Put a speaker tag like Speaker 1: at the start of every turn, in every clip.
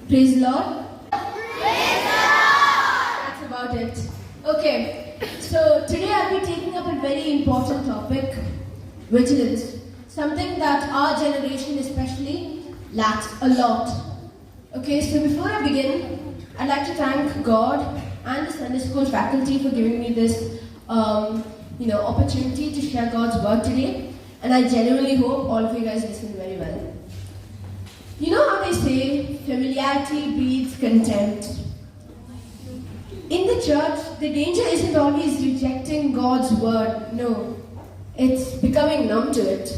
Speaker 1: Praise the Lord. Praise the Lord. That's about it. Okay, so today I'll be taking up a very important topic, vigilance. Something that our generation especially lacks a lot. Okay, so before I begin, I'd like to thank God and the Sunday School faculty for giving me this opportunity to share God's word today. And I genuinely hope all of you guys listen very well. You know how they say, familiarity breeds contempt. In the church, the danger isn't always rejecting God's word. No, it's becoming numb to it.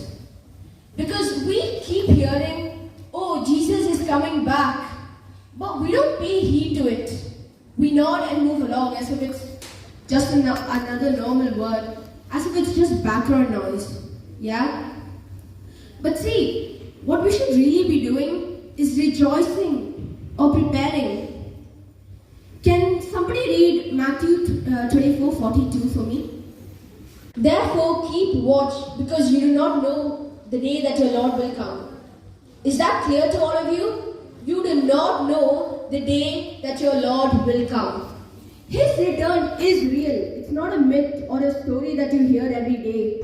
Speaker 1: Because we keep hearing, oh, Jesus is coming back. But we don't pay heed to it. We nod and move along as if it's just another normal word. As if it's just background noise. Yeah? But see, what we should really be doing is rejoicing or preparing. Can somebody read Matthew 24:42 for me? Therefore keep watch, because you do not know the day that your Lord will come. Is that clear to all of you? You do not know the day that your Lord will come. His return is real. It's not a myth or a story that you hear every day.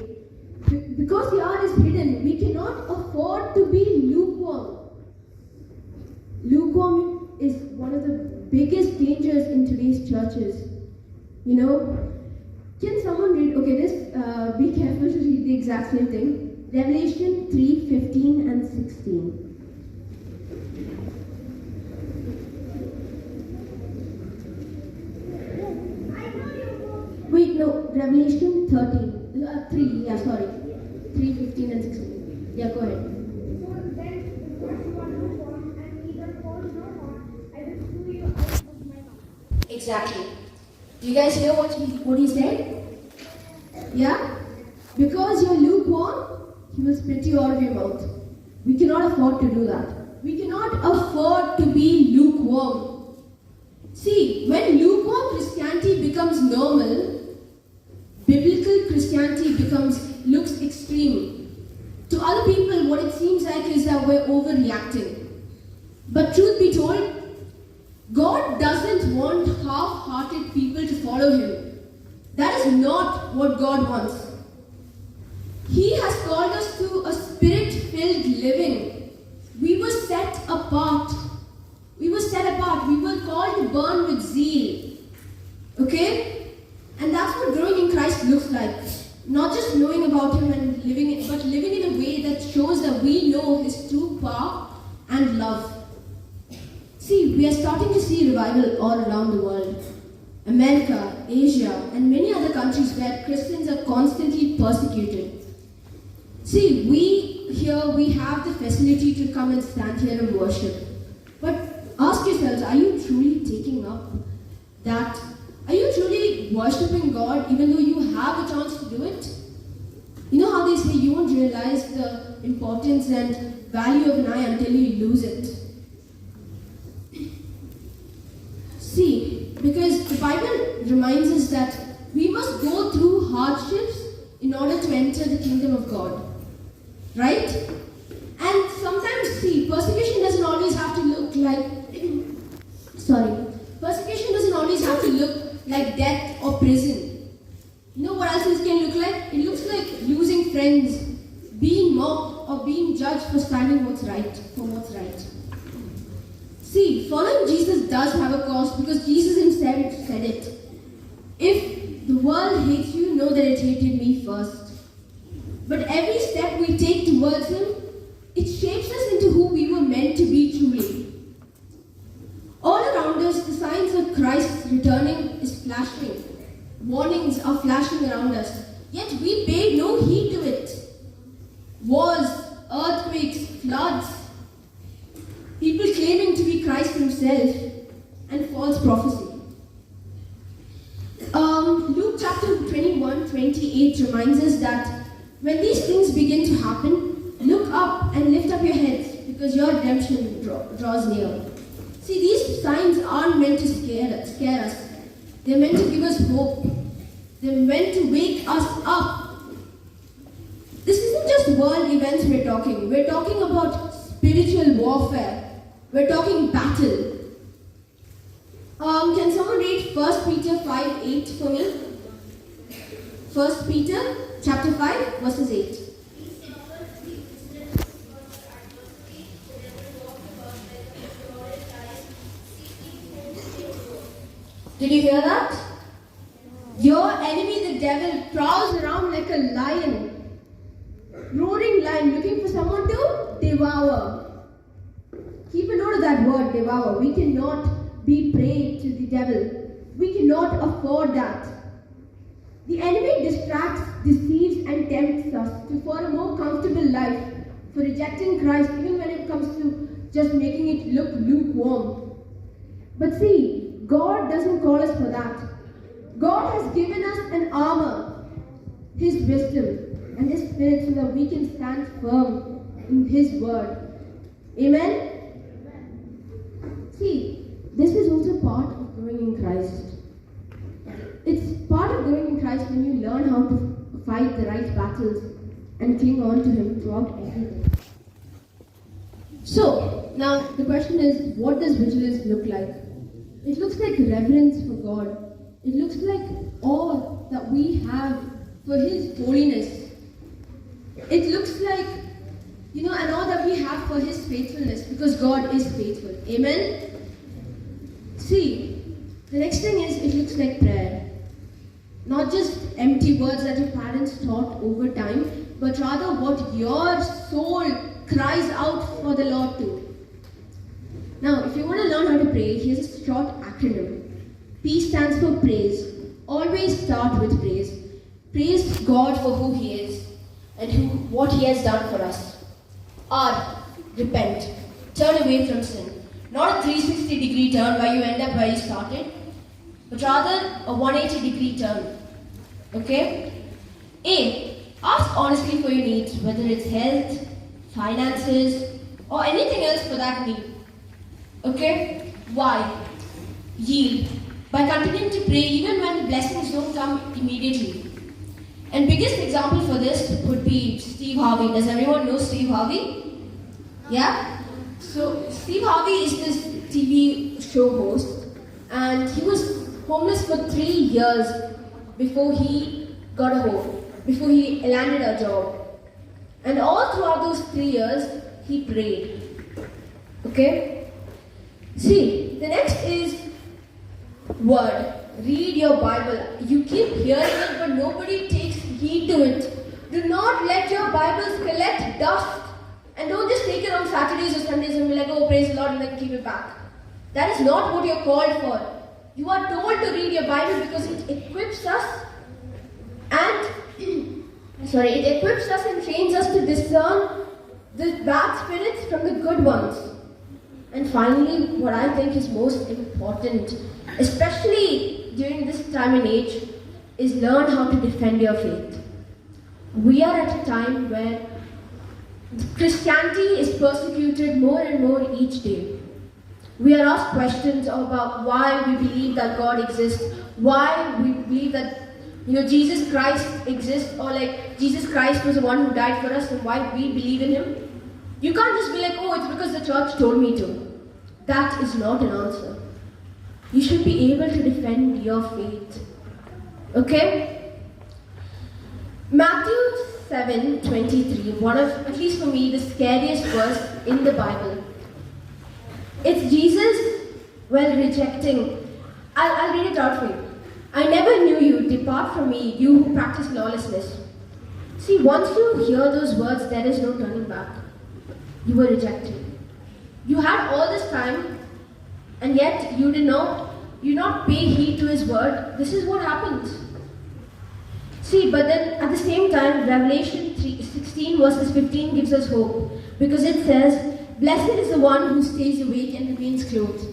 Speaker 1: Because the hour is hidden, we cannot afford to be lukewarm. Lukewarm is one of the biggest dangers in today's churches. You know, can someone read, be careful to read the exact same thing. Revelation 3:15 and 16. Wait, no, Revelation 3:15 and 16. Yeah, go ahead. Exactly. Do you guys hear what he said? Yeah? Because you're lukewarm, he will spit you out of your mouth. We cannot afford to do that. We cannot afford to be lukewarm. See, when lukewarm Christianity becomes normal, biblical Christianity looks extreme. To other people, what it seems like is that we're overreacting. But truth be told, God doesn't want half-hearted people to follow Him. That is not what God wants. He has called us to a spirit-filled living. We were set apart. We were called to burn with zeal. Okay? And that's what growing in Christ looks like. Not just knowing about Him and but living in a way that shows that we know His true power and love. See, we are starting to see revival all around the world. America, Asia, and many other countries where Christians are constantly persecuted. See, we have the facility to come and stand here and worship. But ask yourselves, are you truly taking up that? Are you truly worshipping God even though you have a chance to do it? You know how they say you won't realize the importance and value of an eye until you lose it. See, because the Bible reminds us that we must go through hardships in order to enter the kingdom of God. Right? And sometimes, see, persecution doesn't always have to look like persecution doesn't always have to look like death or prison. You know what else it can look like? It looks like losing friends, being mocked, or being judged for standing for what's right. See, following Jesus does have a cost because Jesus himself said it. If the world hates you, know that it hated me first. But every step we take towards Him, it shapes us into who we were meant to be truly. All around us, the signs of Christ's returning is flashing. Warnings are flashing around us. Yet we pay no heed to it. Wars, earthquakes, floods. People claiming to be Christ Himself and false prophecy. Luke chapter 21:28 reminds us that when these things begin to happen, look up and lift up your heads because your redemption draws near. See, these signs aren't meant to scare us. They're meant to give us hope. They're meant to wake us up. This isn't just world events we're talking. We're talking about spiritual warfare. We're talking battle. Can someone read 1 Peter 5:8 for me? 1 Peter chapter 5 verses 8. Did you hear that? Your enemy, the devil, prowls around like a lion, roaring lion, looking for someone to devour. Keep a note of that word, devour. We cannot be prey to the devil. We cannot afford that. The enemy distracts, deceives, and tempts us for a more comfortable life, for rejecting Christ, even when it comes to just making it look lukewarm. But see, God doesn't call us for that. God has given us an armor, His wisdom, and His Spirit so that we can stand firm in His word. Amen? See, this is also part of growing in Christ. It's part of growing in Christ when you learn how to fight the right battles and cling on to Him throughout everything. So, now the question is, what does vigilance look like? It looks like reverence for God. It looks like awe that we have for His holiness. It looks like, an awe that we have for His faithfulness, because God is faithful. Amen? See, the next thing is, it looks like prayer. Not just empty words that your parents taught over time, but rather what your soul cries out for the Lord to. Now, if you want to learn how to pray, here's a short acronym. P stands for praise. Always start with praise. Praise God for who He is and what He has done for us. R, repent. Turn away from sin. Not a 360-degree turn where you end up where you started, but rather a 180-degree turn. Okay? A, ask honestly for your needs, whether it's health, finances, or anything else for that need. Okay? Y, yield. By continuing to pray even when the blessings don't come immediately. And biggest example for this would be Steve Harvey. Does everyone know Steve Harvey? Yeah? So Steve Harvey is this TV show host, and he was homeless for 3 years before he got a home, before he landed a job. And all throughout those 3 years, he prayed. Okay? See, the next is word. Read your Bible. You keep hearing it, but nobody takes heed to it. Do not let your Bibles collect dust. And don't just take it on Saturdays or Sundays and be like, oh, praise the Lord, and then keep it back. That is not what you're called for. You are told to read your Bible because it equips us and trains us to discern the bad spirits from the good ones. And finally, what I think is most important, especially during this time and age, is learn how to defend your faith. We are at a time where Christianity is persecuted more and more each day. We are asked questions about why we believe that God exists, why we believe that Jesus Christ exists, or like Jesus Christ was the one who died for us, and why we believe in Him. You can't just be like, oh, it's because the church told me to. That is not an answer. You should be able to defend your faith. Okay? Matthew 7:23, one of, at least for me, the scariest verse in the Bible. It's Jesus, rejecting. I'll read it out for you. I never knew you. Depart from me, you who practice lawlessness. See, once you hear those words, there is no turning back. You were rejected. You had all this time, and yet you did not pay heed to His word. This is what happens. See, but then at the same time, Revelation 16 verses 15 gives us hope, because it says, blessed is the one who stays awake and remains clothed.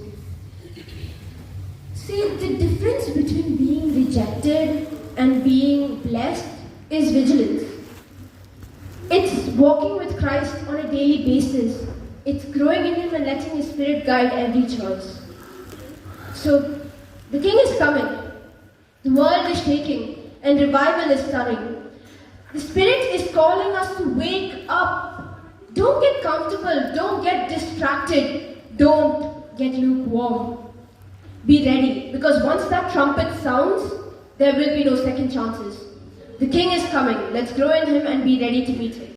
Speaker 1: See, the difference between being rejected and being blessed is vigilance. It's walking with Christ on a daily basis. It's growing in Him and letting His Spirit guide every choice. So, the King is coming. The world is shaking and revival is stirring. The Spirit is calling us to wake up. Don't get comfortable. Don't get distracted. Don't get lukewarm. Be ready, because once that trumpet sounds, there will be no second chances. The King is coming. Let's grow in him and be ready to meet him.